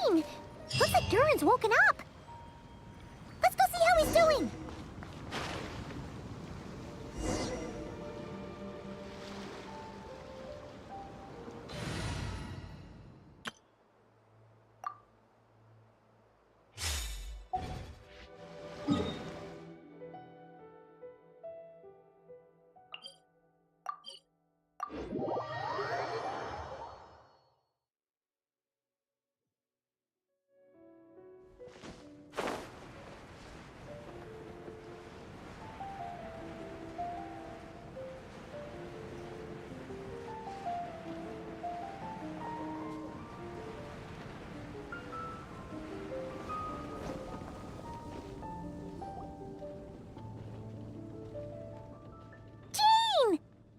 Jean! Looks like Duran's woken up! Let's go see how he's doing!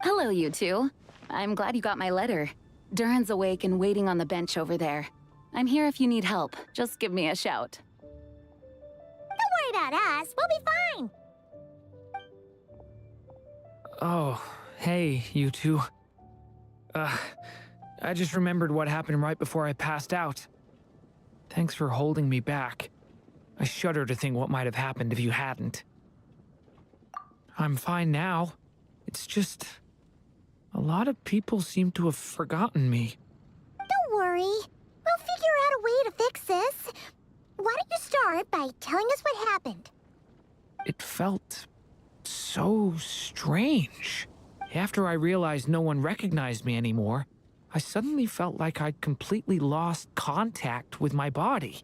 Hello, you two. I'm glad you got my letter. Duran's awake and waiting on the bench over there. I'm here if you need help. Just give me a shout. Don't worry about us. We'll be fine. Oh, hey, you two. I just remembered what happened right before I passed out. Thanks for holding me back. I shudder to think what might have happened if you hadn't. I'm fine now. It's just... a lot of people seem to have forgotten me. Don't worry. We'll figure out a way to fix this. Why don't you start by telling us what happened? It felt so strange. After I realized no one recognized me anymore, I suddenly felt like I'd completely lost contact with my body.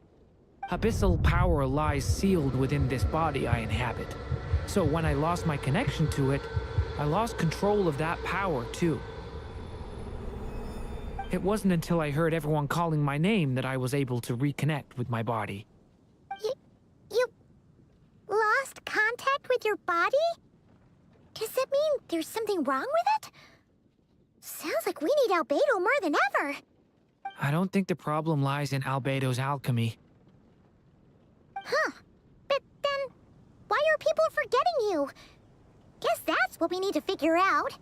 Abyssal power lies sealed within this body I inhabit. So when I lost my connection to it, I lost control of that power, too. It wasn't until I heard everyone calling my name that I was able to reconnect with my body. You lost contact with your body? Does that mean there's something wrong with it? Sounds like we need Albedo more than ever. I don't think the problem lies in Albedo's alchemy. Huh. But then, why are people forgetting you? Guess that's what we need to figure out.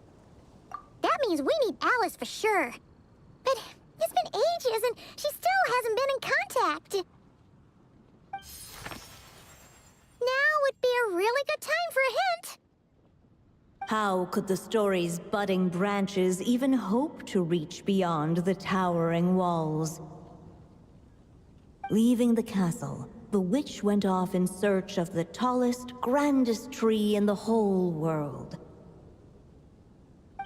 That means we need Alice for sure. But it's been ages and she still hasn't been in contact. Now would be a really good time for a hint. How could the story's budding branches even hope to reach beyond the towering walls? Leaving the castle, the witch went off in search of the tallest, grandest tree in the whole world.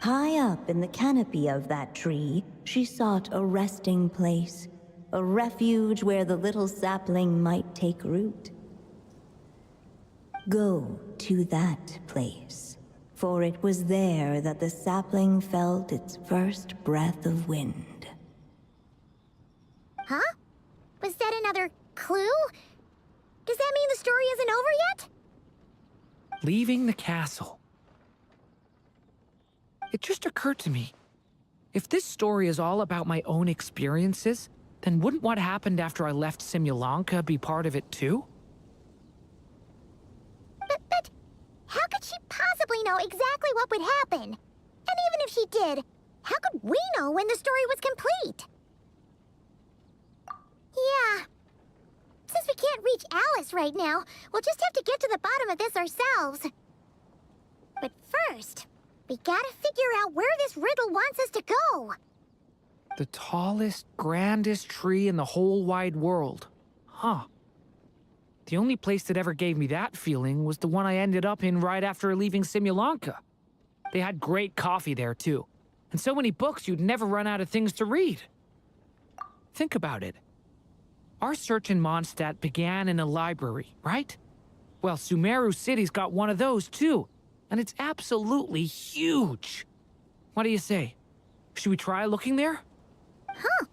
High up in the canopy of that tree, she sought a resting place, a refuge where the little sapling might take root. Go to that place, for it was there that the sapling felt its first breath of wind. Huh? Was that another clue? Does that mean the story isn't over yet? Leaving the castle. It just occurred to me. If this story is all about my own experiences, then wouldn't what happened after I left Simulanka be part of it too? But how could she possibly know exactly what would happen? And even if she did, how could we know when the story was complete? Yeah. Since we can't reach Alice right now, we'll just have to get to the bottom of this ourselves. But first, we gotta figure out where this riddle wants us to go. The tallest, grandest tree in the whole wide world. Huh. The only place that ever gave me that feeling was the one I ended up in right after leaving Simulanka. They had great coffee there, too. And so many books you'd never run out of things to read. Think about it. Our search in Mondstadt began in a library, right? Well, Sumeru City's got one of those, too. And it's absolutely huge. What do you say? Should we try looking there? Huh.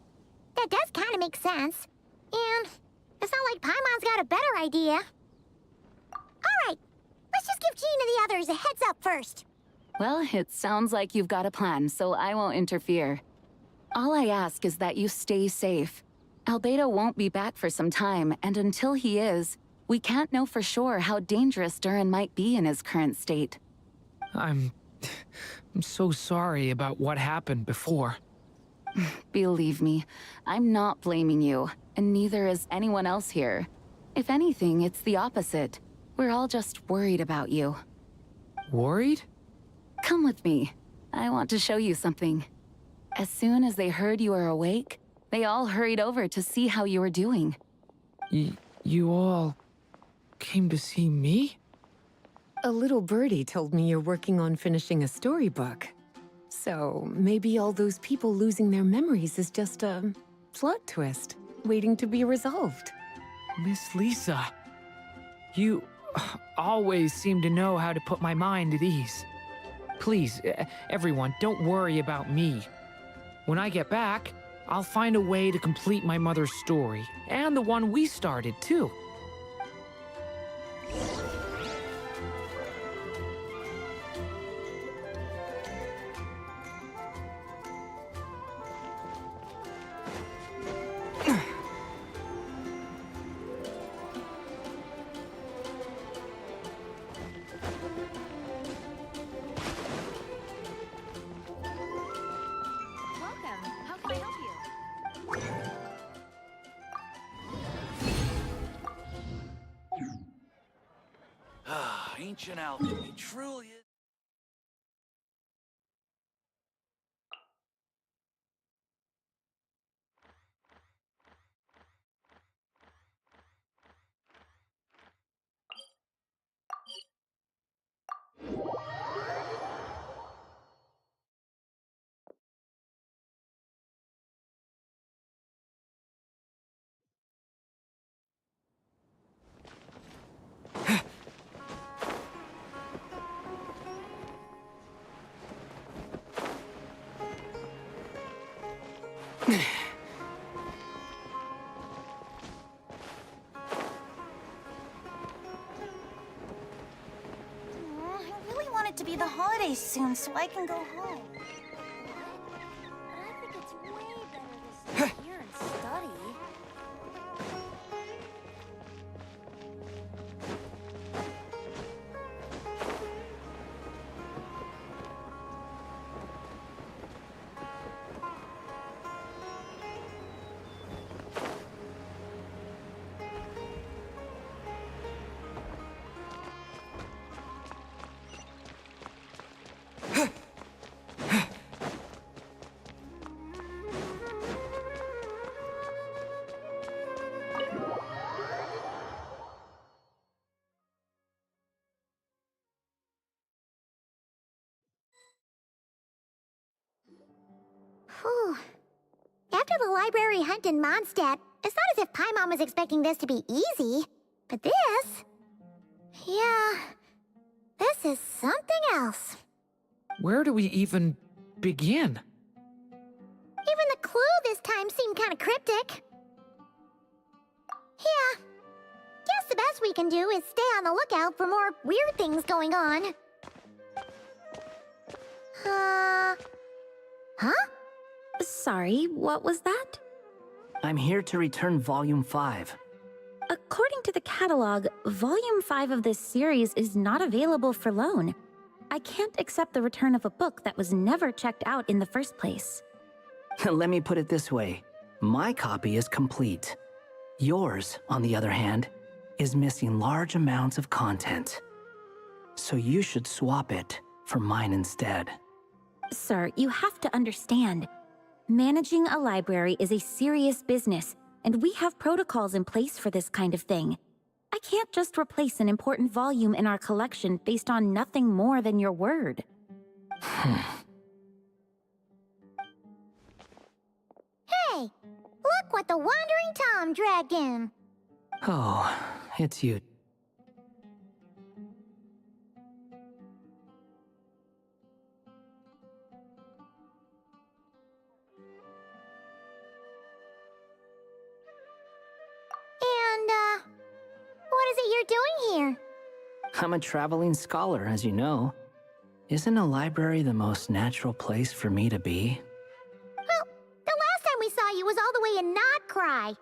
That does kind of make sense. And it's not like Paimon's got a better idea. Alright, let's just give Jean and the others a heads up first. Well, it sounds like you've got a plan, so I won't interfere. All I ask is that you stay safe. Albedo won't be back for some time, and until he is, we can't know for sure how dangerous Duran might be in his current state. I'm so sorry about what happened before. Believe me, I'm not blaming you. and neither is anyone else here. If anything, it's the opposite. We're all just worried about you. Worried? Come with me. I want to show you something. As soon as they heard you were awake, they all hurried over to see how you were doing. You all came to see me? A little birdie told me you're working on finishing a storybook. So maybe all those people losing their memories is just a plot twist, waiting to be resolved. Miss Lisa, you always seem to know how to put my mind at ease. Please, everyone, don't worry about me. When I get back, I'll find a way to complete my mother's story, and the one we started, too. Welcome. How can I help you? Ancient alchemy truly is. I really want it to be the holidays soon so I can go home. But I think it's way better to stay here and study. Whew. After the library hunt in Mondstadt, it's not as if Paimon was expecting this to be easy. But this... yeah... this is something else. Where do we even begin? Even the clue this time seemed kind of cryptic. Yeah. Guess the best we can do is stay on the lookout for more weird things going on. Huh? Sorry, what was that? I'm here to return Volume 5. According to the catalog, Volume 5 of this series is not available for loan. I can't accept the return of a book that was never checked out in the first place. Let me put it this way. My copy is complete. Yours, on the other hand, is missing large amounts of content. So you should swap it for mine instead. Sir, you have to understand. Managing a library is a serious business, and we have protocols in place for this kind of thing. I can't just replace an important volume in our collection based on nothing more than your word. Hey! Look what the Wandering Tom dragged in! Oh, it's you. And, what is it you're doing here? I'm a traveling scholar, as you know. Isn't a library the most natural place for me to be? Well, the last time we saw you was all the way in Notcry.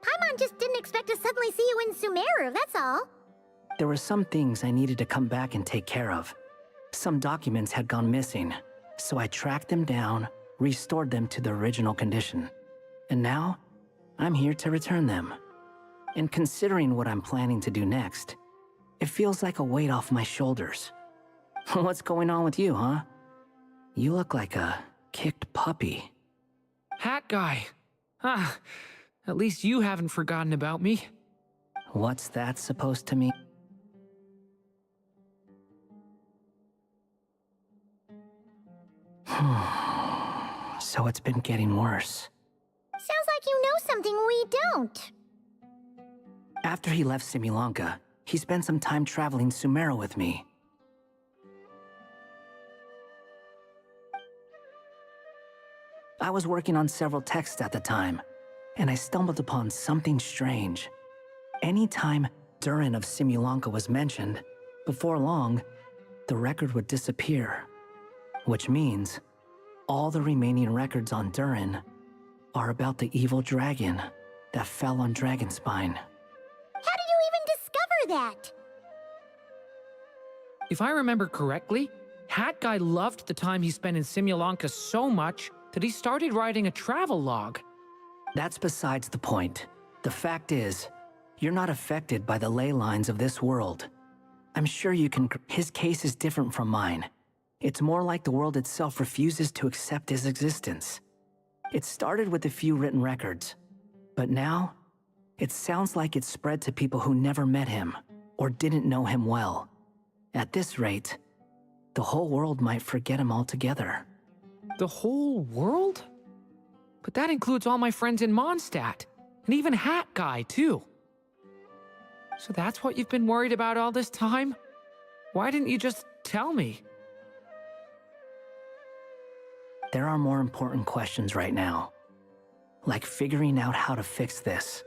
Paimon just didn't expect to suddenly see you in Sumeru, that's all. There were some things I needed to come back and take care of. Some documents had gone missing, so I tracked them down, restored them to the original condition. And now, I'm here to return them. And considering what I'm planning to do next, it feels like a weight off my shoulders. What's going on with you, huh? You look like a kicked puppy. Hat guy. Ah, at least you haven't forgotten about me. What's that supposed to mean? So it's been getting worse. Sounds like you know something we don't. After he left Simulanka, he spent some time traveling Sumeru with me. I was working on several texts at the time, and I stumbled upon something strange. Anytime Durin of Simulanka was mentioned, before long, the record would disappear. Which means, all the remaining records on Durin are about the evil dragon that fell on Dragonspine. How did you even discover that? If I remember correctly, Hat Guy loved the time he spent in Simulanka so much that he started writing a travel log. That's besides the point. The fact is, you're not affected by the ley lines of this world. I'm sure you can. His case is different from mine. It's more like the world itself refuses to accept his existence. It started with a few written records, but now, it sounds like it's spread to people who never met him or didn't know him well. At this rate, the whole world might forget him altogether. The whole world? But that includes all my friends in Mondstadt, and even Hat Guy, too. So that's what you've been worried about all this time? Why didn't you just tell me? There are more important questions right now, like figuring out how to fix this.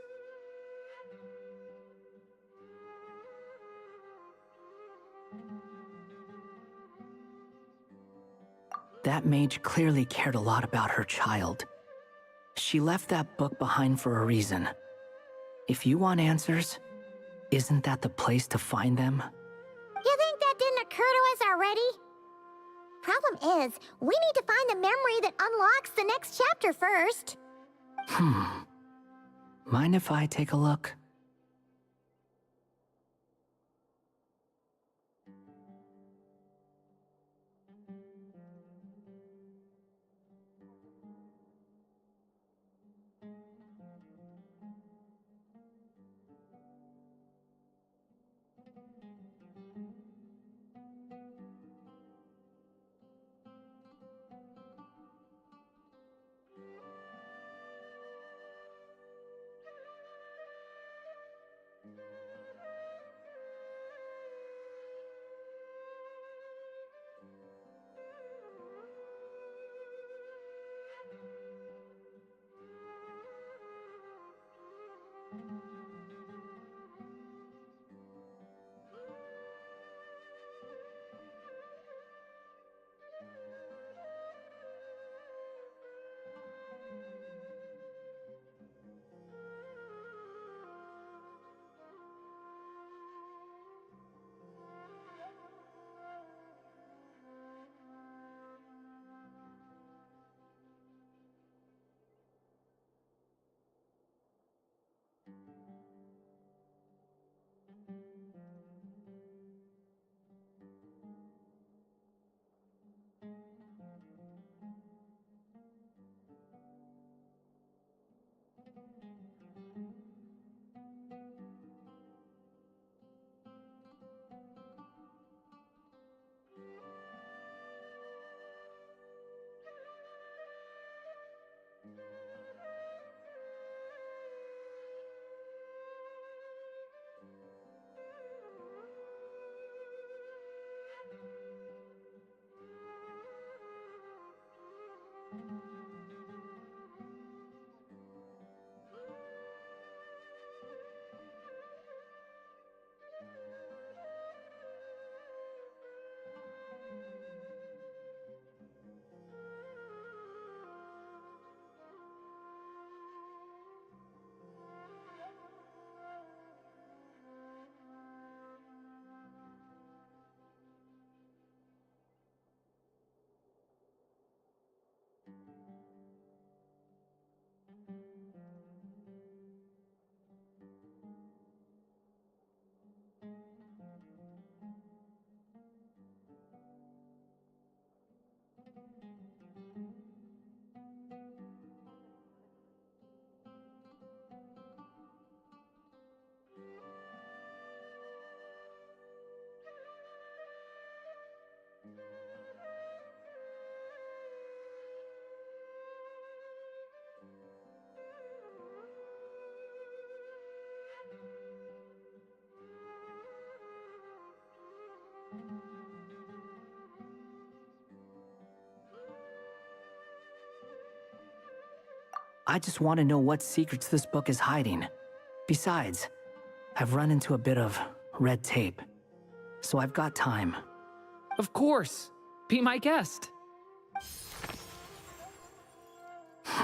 That mage clearly cared a lot about her child. She left that book behind for a reason. If you want answers, isn't that the place to find them? You think that didn't occur to us already? Problem is, we need to find the memory that unlocks the next chapter first. Mind if I take a look? I just want to know what secrets this book is hiding. Besides, I've run into a bit of red tape, so I've got time. Of course. Be my guest. So,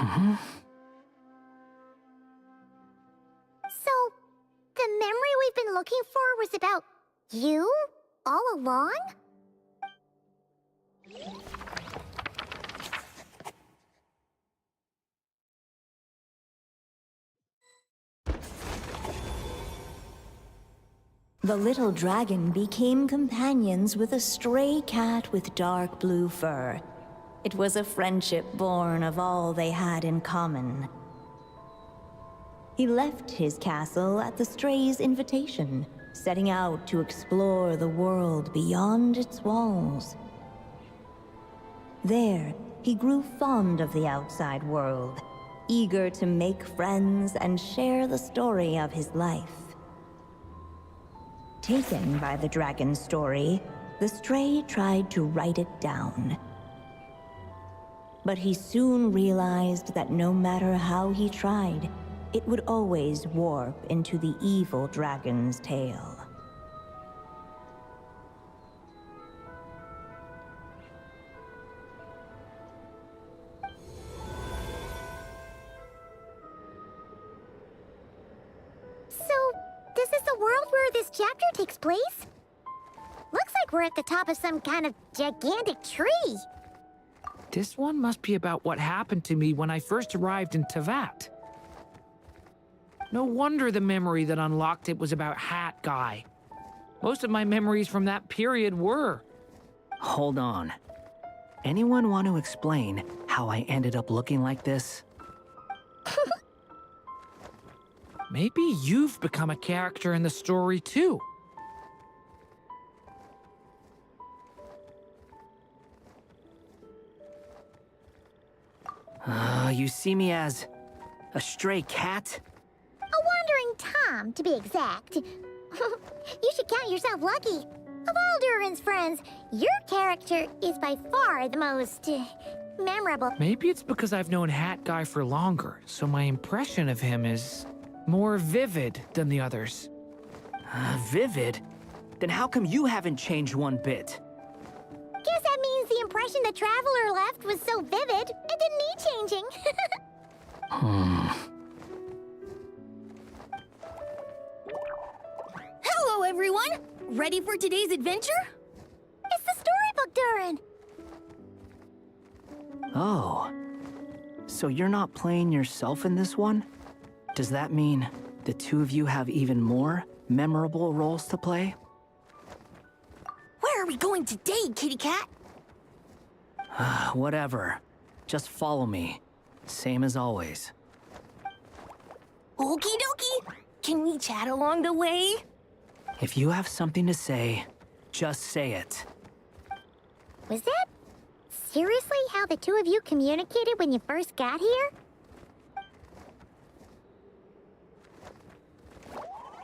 the memory we've been looking for was about you all along? The little dragon became companions with a stray cat with dark blue fur. It was a friendship born of all they had in common. He left his castle at the stray's invitation, setting out to explore the world beyond its walls. There, he grew fond of the outside world, eager to make friends and share the story of his life. Taken by the dragon's story, the stray tried to write it down. But he soon realized that no matter how he tried, it would always warp into the evil dragon's tale. So, this is the world where this chapter takes place? Looks like we're at the top of some kind of gigantic tree. This one must be about what happened to me when I first arrived in Tevat. No wonder the memory that unlocked it was about Hat Guy. Most of my memories from that period were. Hold on. Anyone want to explain how I ended up looking like this? Maybe you've become a character in the story too. You see me as a stray cat? A wandering Tom, to be exact. You should count yourself lucky. Of all Durin's friends, your character is by far the most memorable. Maybe it's because I've known Hat Guy for longer, so my impression of him is more vivid than the others. Vivid? Then how come you haven't changed one bit? Guess that means the impression the Traveler left was so vivid, it didn't need changing. Hello, everyone! Ready for today's adventure? It's the storybook, Durin! Oh. So you're not playing yourself in this one? Does that mean the two of you have even more memorable roles to play? Where are we going today, kitty cat? Whatever. Just follow me. Same as always. Okie dokie! Can we chat along the way? If you have something to say, just say it. Was that seriously how the two of you communicated when you first got here?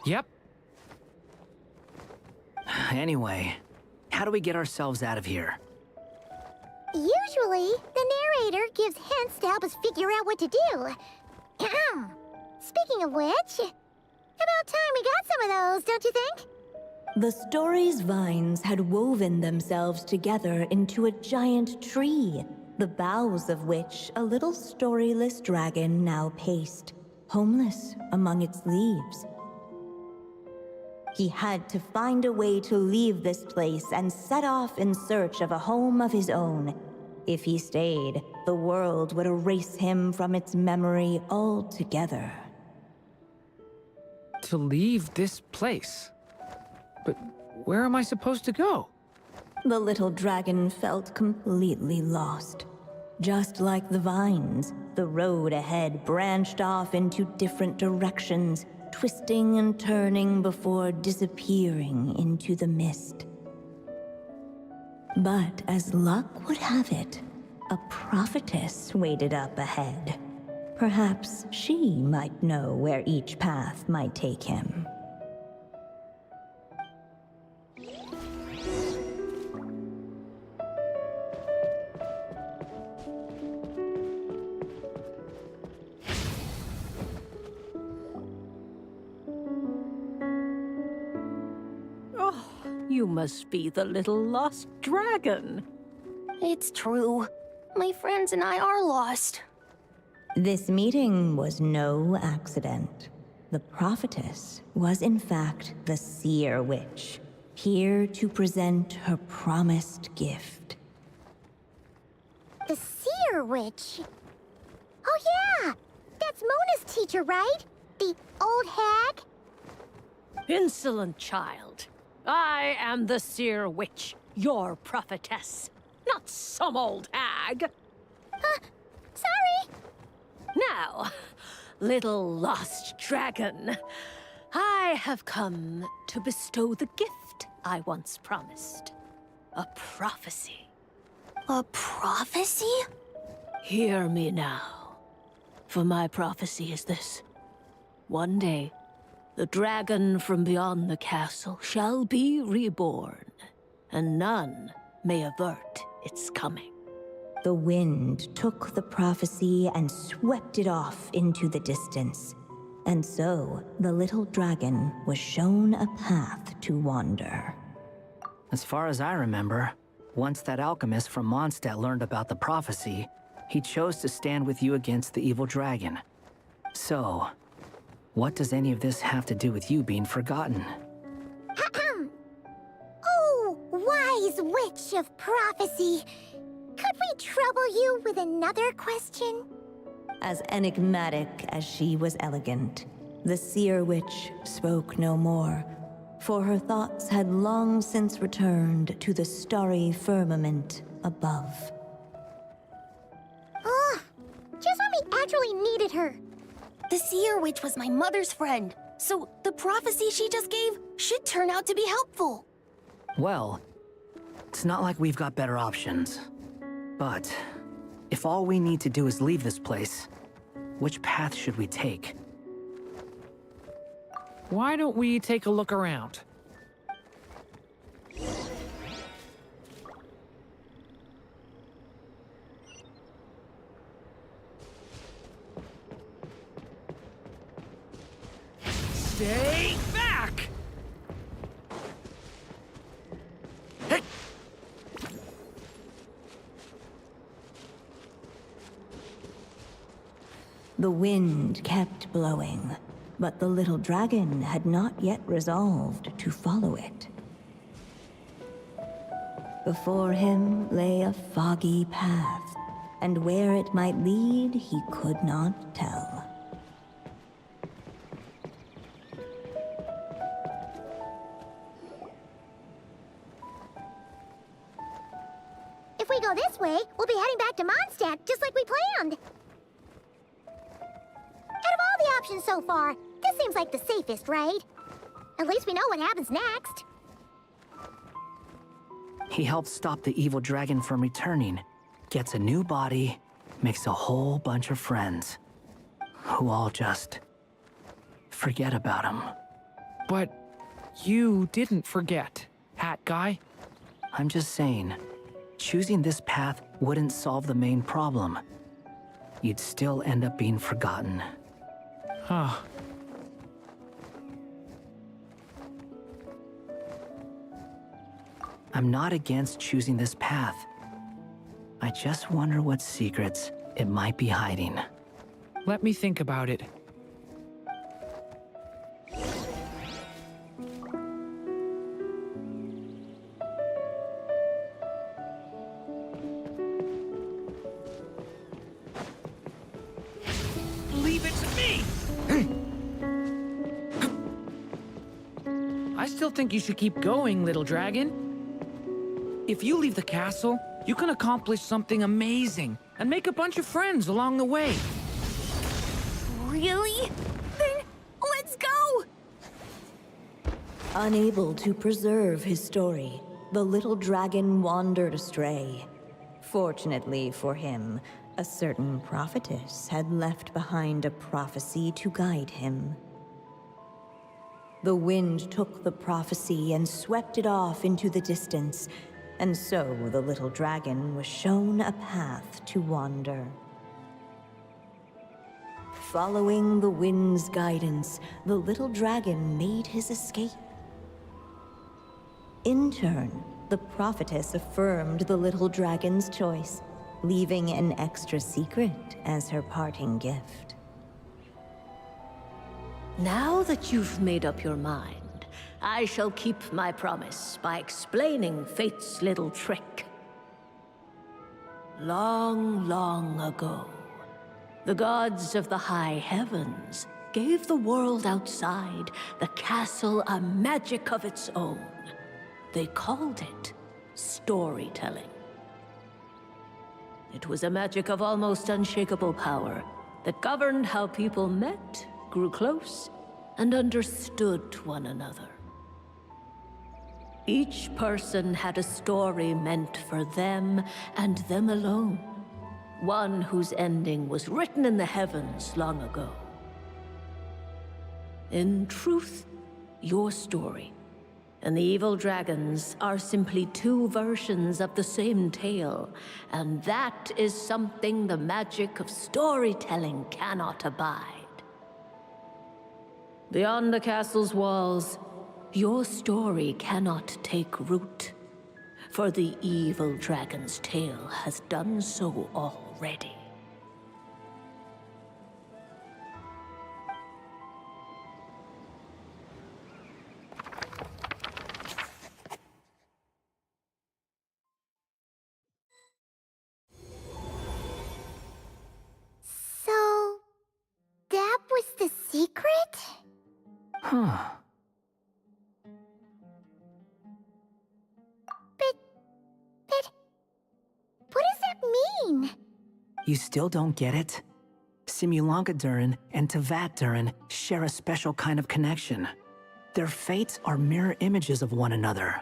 Yep. Anyway, how do we get ourselves out of here? Usually, the narrator gives hints to help us figure out what to do. Speaking of which, about time we got some of those, don't you think? The story's vines had woven themselves together into a giant tree, the boughs of which a little storyless dragon now paced, homeless among its leaves. He had to find a way to leave this place and set off in search of a home of his own. If he stayed, the world would erase him from its memory altogether. To leave this place? But where am I supposed to go? The little dragon felt completely lost. Just like the vines, the road ahead branched off into different directions, twisting and turning before disappearing into the mist. But as luck would have it, a prophetess waited up ahead. Perhaps she might know where each path might take him. You must be the little lost dragon. It's true. My friends and I are lost. This meeting was no accident. The prophetess was in fact the Seer Witch, here to present her promised gift. The Seer Witch? Oh yeah! That's Mona's teacher, right? The old hag? Insolent child. I am the Seer Witch, your prophetess, not some old hag. Sorry! Now, little lost dragon, I have come to bestow the gift I once promised. A prophecy. A prophecy? Hear me now, for my prophecy is this. One day, the dragon from beyond the castle shall be reborn, and none may avert its coming. The wind took the prophecy and swept it off into the distance. And so, the little dragon was shown a path to wander. As far as I remember, once that alchemist from Mondstadt learned about the prophecy, he chose to stand with you against the evil dragon. So, what does any of this have to do with you being forgotten? Oh, wise witch of prophecy! Could we trouble you with another question? As enigmatic as she was elegant, the Seer Witch spoke no more, for her thoughts had long since returned to the starry firmament above. Ugh! Just when we actually needed her! The Seer Witch was my mother's friend, so the prophecy she just gave should turn out to be helpful. Well, it's not like we've got better options. But if all we need to do is leave this place, which path should we take? Why don't we take a look around? Stay back! Hey! The wind kept blowing, but the little dragon had not yet resolved to follow it. Before him lay a foggy path, and where it might lead he could not tell. If we go this way, we'll be heading back to Mondstadt, just like we planned! Out of all the options so far, this seems like the safest, right? At least we know what happens next. He helps stop the evil dragon from returning, gets a new body, makes a whole bunch of friends, who all just forget about him. But you didn't forget, Hat Guy. I'm just saying, choosing this path wouldn't solve the main problem. You'd still end up being forgotten. Huh. I'm not against choosing this path. I just wonder what secrets it might be hiding. Let me think about it. Leave it to me! I still think you should keep going, little dragon. If you leave the castle, you can accomplish something amazing and make a bunch of friends along the way. Really? Then let's go! Unable to preserve his story, the little dragon wandered astray. Fortunately for him, a certain prophetess had left behind a prophecy to guide him. The wind took the prophecy and swept it off into the distance, and so the little dragon was shown a path to wander. Following the wind's guidance, the little dragon made his escape. In turn, the prophetess affirmed the little dragon's choice, leaving an extra secret as her parting gift. Now that you've made up your mind, I shall keep my promise by explaining Fate's little trick. Long, long ago, the gods of the high heavens gave the world outside the castle a magic of its own. They called it storytelling. It was a magic of almost unshakable power that governed how people met, grew close, and understood one another. Each person had a story meant for them and them alone. One whose ending was written in the heavens long ago. In truth, your story and the evil dragons are simply two versions of the same tale, and that is something the magic of storytelling cannot abide. Beyond the castle's walls, your story cannot take root, for the evil dragon's tale has done so already. So, that was the secret? Huh. But what does that mean? You still don't get it? Simulanka Durin and Tevat Durin share a special kind of connection. Their fates are mirror images of one another.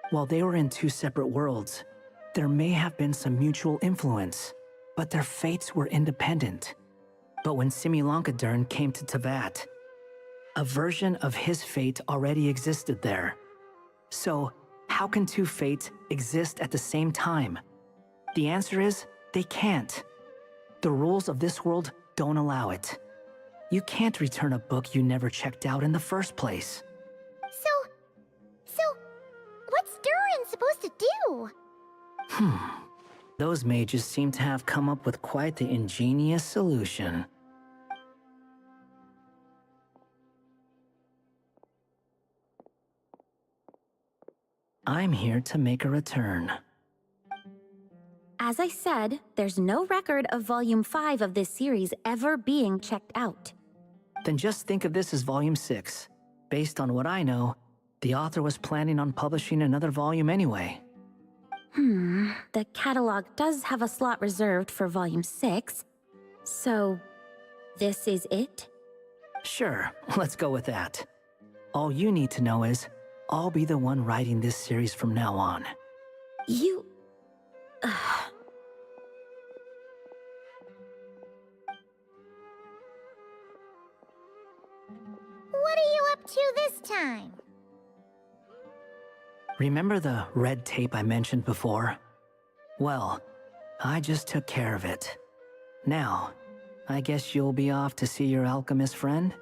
While they were in two separate worlds, there may have been some mutual influence, but their fates were independent. But when Simulanka Durin came to Tevat, a version of his fate already existed there. So, how can two fates exist at the same time? The answer is, they can't. The rules of this world don't allow it. You can't return a book you never checked out in the first place. So, what's Durin supposed to do? Those mages seem to have come up with quite the ingenious solution. I'm here to make a return. As I said, there's no record of Volume 5 of this series ever being checked out. Then just think of this as Volume 6. Based on what I know, the author was planning on publishing another volume anyway. The catalog does have a slot reserved for Volume 6. So, this is it? Sure, let's go with that. All you need to know is, I'll be the one writing this series from now on. You... What are you up to this time? Remember the red tape I mentioned before? Well, I just took care of it. Now, I guess you'll be off to see your alchemist friend?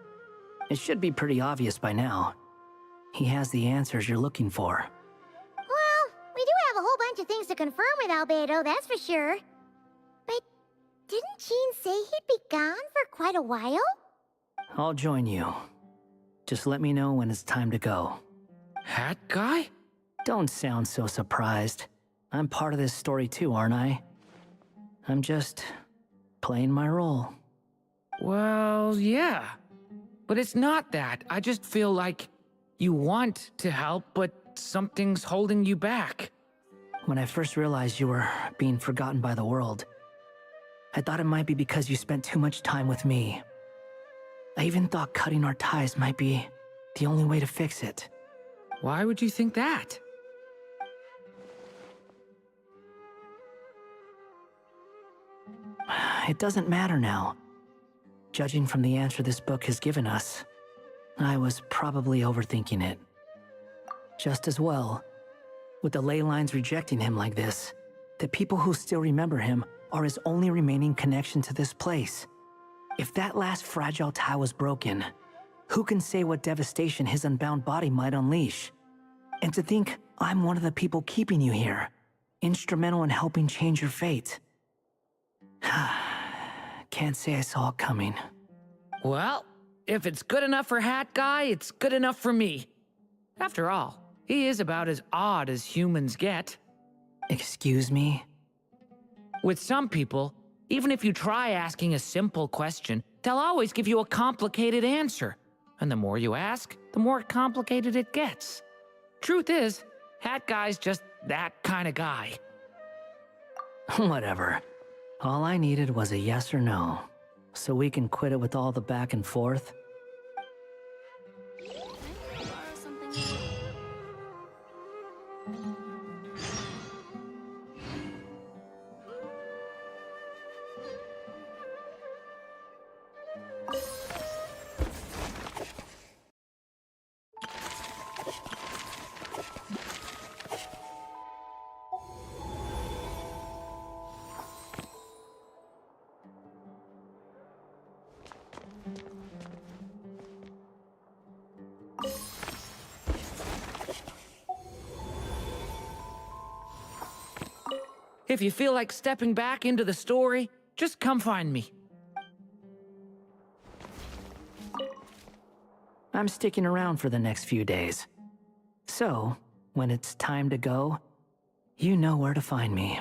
It should be pretty obvious by now. He has the answers you're looking for. Well, we do have a whole bunch of things to confirm with Albedo, that's for sure. But didn't Jean say he'd be gone for quite a while? I'll join you. Just let me know when it's time to go. Hat guy? Don't sound so surprised. I'm part of this story too, aren't I? I'm just playing my role. Well, yeah. But it's not that. I just feel like you want to help, but something's holding you back. When I first realized you were being forgotten by the world, I thought it might be because you spent too much time with me. I even thought cutting our ties might be the only way to fix it. Why would you think that? It doesn't matter now. Judging from the answer this book has given us, I was probably overthinking it. Just as well, with the ley lines rejecting him like this, the people who still remember him are his only remaining connection to this place. If that last fragile tie was broken, who can say what devastation his unbound body might unleash? And to think I'm one of the people keeping you here, instrumental in helping change your fate. Can't say I saw it coming. Well, if it's good enough for Hat Guy, it's good enough for me. After all, he is about as odd as humans get. Excuse me? With some people, even if you try asking a simple question, they'll always give you a complicated answer. And the more you ask, the more complicated it gets. Truth is, Hat Guy's just that kind of guy. Whatever. All I needed was a yes or no, so we can quit it with all the back and forth. If you feel like stepping back into the story, just come find me. I'm sticking around for the next few days. So, when it's time to go, you know where to find me.